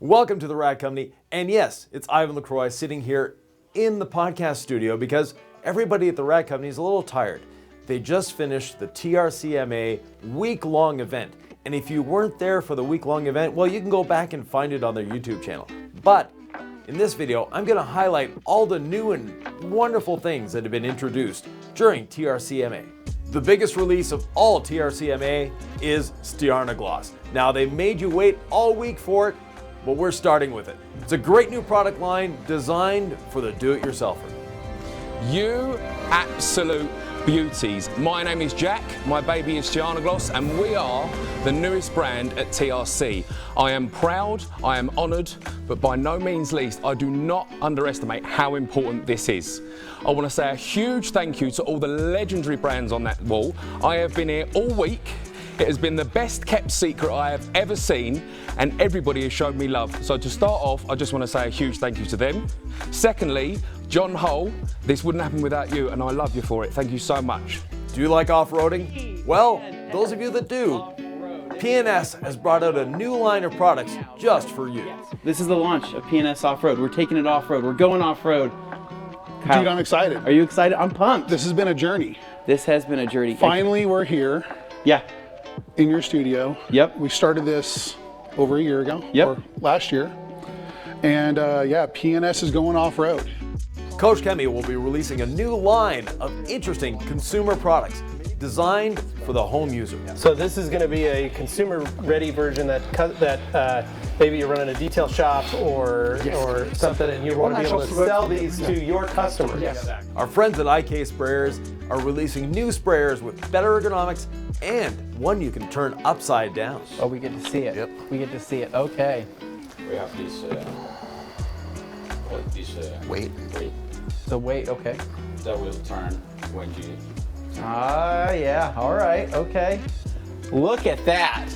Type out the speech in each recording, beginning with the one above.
Welcome to the Rad Company, and yes, it's Yvan Lacroix sitting here in the podcast studio because everybody at the Rad Company is a little tired. They just finished the TRCMA week-long event, and if you weren't there for the week-long event, well, you can go back and find it on their YouTube channel. But in this video, I'm going to highlight all the new and wonderful things that have been introduced during TRCMA. The biggest release of all TRCMA is Stjarna Gloss. Now, they made you wait all week for it, but we're starting with it. It's a great new product line designed for the do-it-yourselfer. You absolute beauties. My name is Jack, my baby is Stjarna Gloss, and we are the newest brand at TRC. I am proud, I am honoured, but by no means least, I do not underestimate how important this is. I want to say a huge thank you to all the legendary brands on that wall. I have been here all week. It has been the best kept secret I have ever seen, and everybody has showed me love. So to start off, I just want to say a huge thank you to them. Secondly, John Hull, this wouldn't happen without you, and I love you for it. Thank you so much. Do you like off-roading? Well, those of you that do, P&S has brought out a new line of products just for you. This is the launch of P&S Off-Road. We're taking it off-road. We're going off-road. Dude, I'm excited. Are you excited? I'm pumped. This has been a journey. This has been a journey. Finally, we're here. Yeah. In your studio. Yep. We started this over a year ago. Yep. Or last year. And yeah, P&S is going off-road. Coach Kemi will be releasing a new line of interesting consumer products designed for the home user. So this is going to be a consumer-ready version that maybe you're running a detail shop or something, and you want to be able to sell these to your customers. Yes. Our friends at IK Sprayers are releasing new sprayers with better ergonomics and one you can turn upside down. Oh, we get to see it. Yep. We get to see it. Okay. We have this weight. The weight. Okay. That will turn when you. Ah, yeah. All right. Okay. Look at that.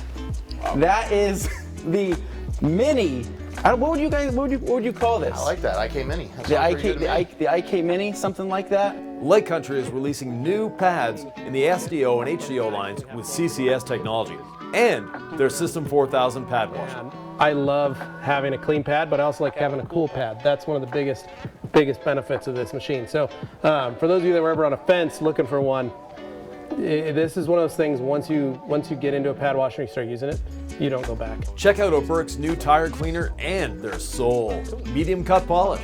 Wow. That is the mini. What would you call this? I like that. IK Mini. The IK Mini, something like that. Lake Country is releasing new pads in the SDO and HDO lines with CCS technology and their System 4000 pad washer. I love having a clean pad, but I also like having a cool pad. That's one of the biggest benefits of this machine. So for those of you that were ever on a fence looking for one, this is one of those things, once you get into a pad washer and you start using it, you don't go back. Check out O'Burke's new tire cleaner and their Soul medium cut polish.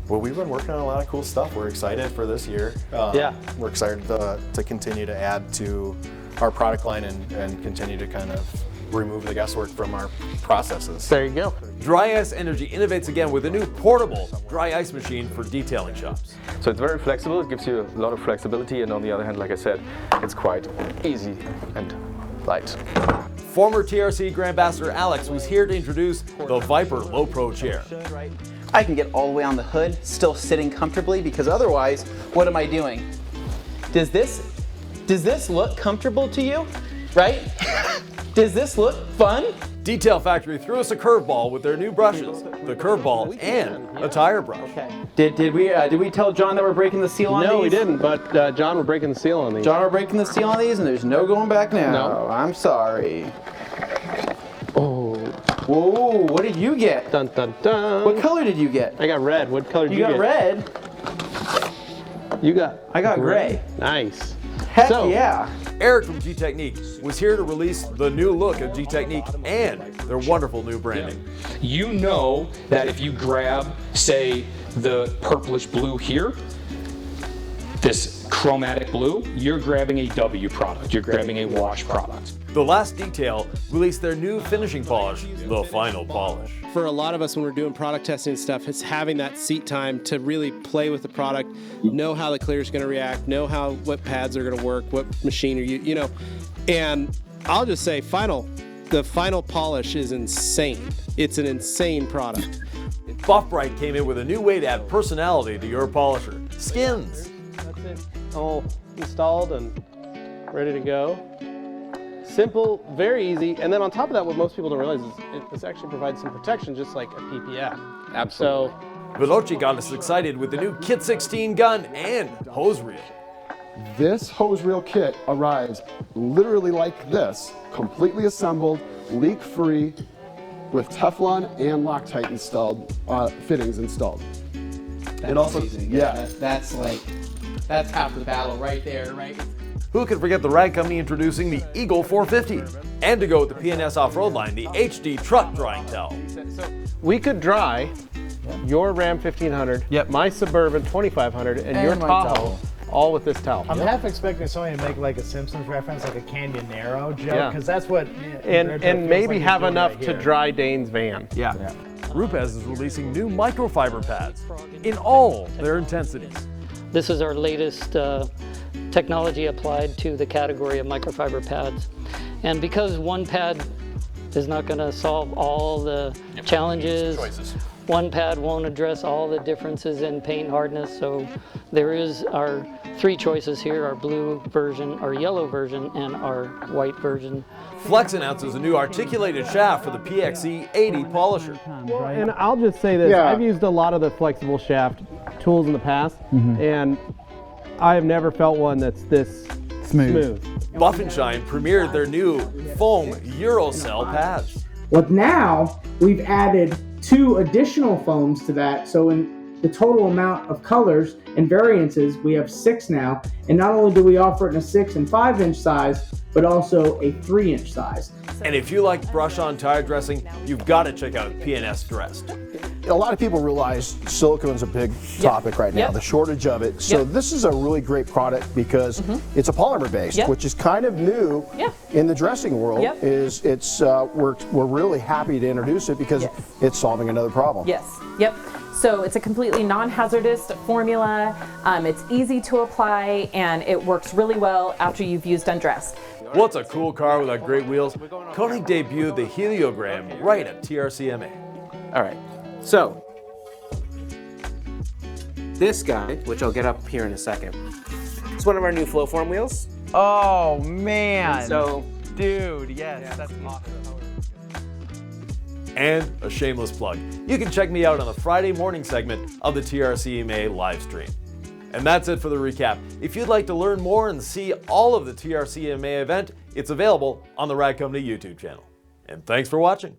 Well, we've been working on a lot of cool stuff. We're excited for this year. Yeah. We're excited to continue to add to our product line and continue to kind of remove the guesswork from our processes. There you go. Dry Ice Energy innovates again with a new portable dry ice machine for detailing shops. So it's very flexible, it gives you a lot of flexibility, and on the other hand, like I said, it's quite easy and light. Former TRC Grand Ambassador Alex was here to introduce the Viper Low Pro chair. I can get all the way on the hood, still sitting comfortably, because otherwise, what am I doing? Does this look comfortable to you? Right? Does this look fun? Detail Factory threw us a curveball with their new brushes, the curveball and a tire brush. Okay. Did we tell John that we're breaking the seal on these? No, we didn't, but John, we're breaking the seal on these. John, we're breaking the seal on these, and there's no going back now. No. I'm sorry. Oh. Whoa, what did you get? Dun, dun, dun. What color did you get? I got red. What color did you get? get? Red. I got gray. Nice. Heck yeah. Eric from G-Technique was here to release the new look of G-Technique and their wonderful new branding. You know that if you grab, say, the purplish blue here, this chromatic blue, you're grabbing a W product, you're grabbing a wash product. The Last Detail released their new finishing polish, the Final Polish. For a lot of us when we're doing product testing and stuff, it's having that seat time to really play with the product, know how the clear is going to react, know what pads are going to work, what machine are you know. And I'll just say the Final Polish is insane. It's an insane product. Buff Bright came in with a new way to add personality to your polisher, Skins. That's it. All installed and ready to go. Simple, very easy, and then on top of that, what most people don't realize is this actually provides some protection, just like a PPF. Absolutely. So, Veloci got us excited with the new Kit 16 gun and hose reel. This hose reel kit arrives literally like this, completely assembled, leak-free, with Teflon and Loctite installed, fittings installed. That's also- amazing. yeah. That's half the battle right there, right? Who could forget the Rag Company introducing the Eagle 450? And to go with the P&S off-road line, the HD truck drying towel. We could dry your Ram 1500, my Suburban 2500, and your my Tahoe, Tahoe. all with this towel. I'm half expecting somebody to make like a Simpsons reference, like a Canyonero joke, because that's what. And maybe have enough to dry Dane's van. Yeah. Rupes is releasing new microfiber pads in all their intensities. This is our latest technology applied to the category of microfiber pads. And because one pad is not going to solve all the challenges, one pad won't address all the differences in paint hardness, so there is our 3 choices here, our blue version, our yellow version, and our white version. Flex announces a new articulated shaft for the PXE 80 polisher. Well, and I'll just say this, I've used a lot of the flexible shaft tools in the past, and I have never felt one that's this smooth. Buff and Shine premiered their new foam Eurocell pads. But now we've added 2 additional foams to that, so in the total amount of colors and variances, we have 6 now. And not only do we offer it in a 6 and 5 inch size, but also a 3 inch size. And if you like brush-on tire dressing, you've got to check out P&S Dressed. A lot of people realize silicone's a big topic right now, the shortage of it. So this is a really great product because it's a polymer based, which is kind of new in the dressing world. Is it's we're really happy to introduce it because it's solving another problem. Yep. So it's a completely non-hazardous formula. It's easy to apply and it works really well after you've used Undressed. What's a cool car without great wheels? Koenig debuted the Heliogram right at TRCMA. All right, so this guy, which I'll get up here in a second, is one of our new Flowform wheels. Oh man! So, dude, yes, that's awesome. And a shameless plug. You can check me out on the Friday morning segment of the TRCMA live stream. And that's it for the recap. If you'd like to learn more and see all of the TRCMA event, it's available on the Rag Company YouTube channel. And thanks for watching.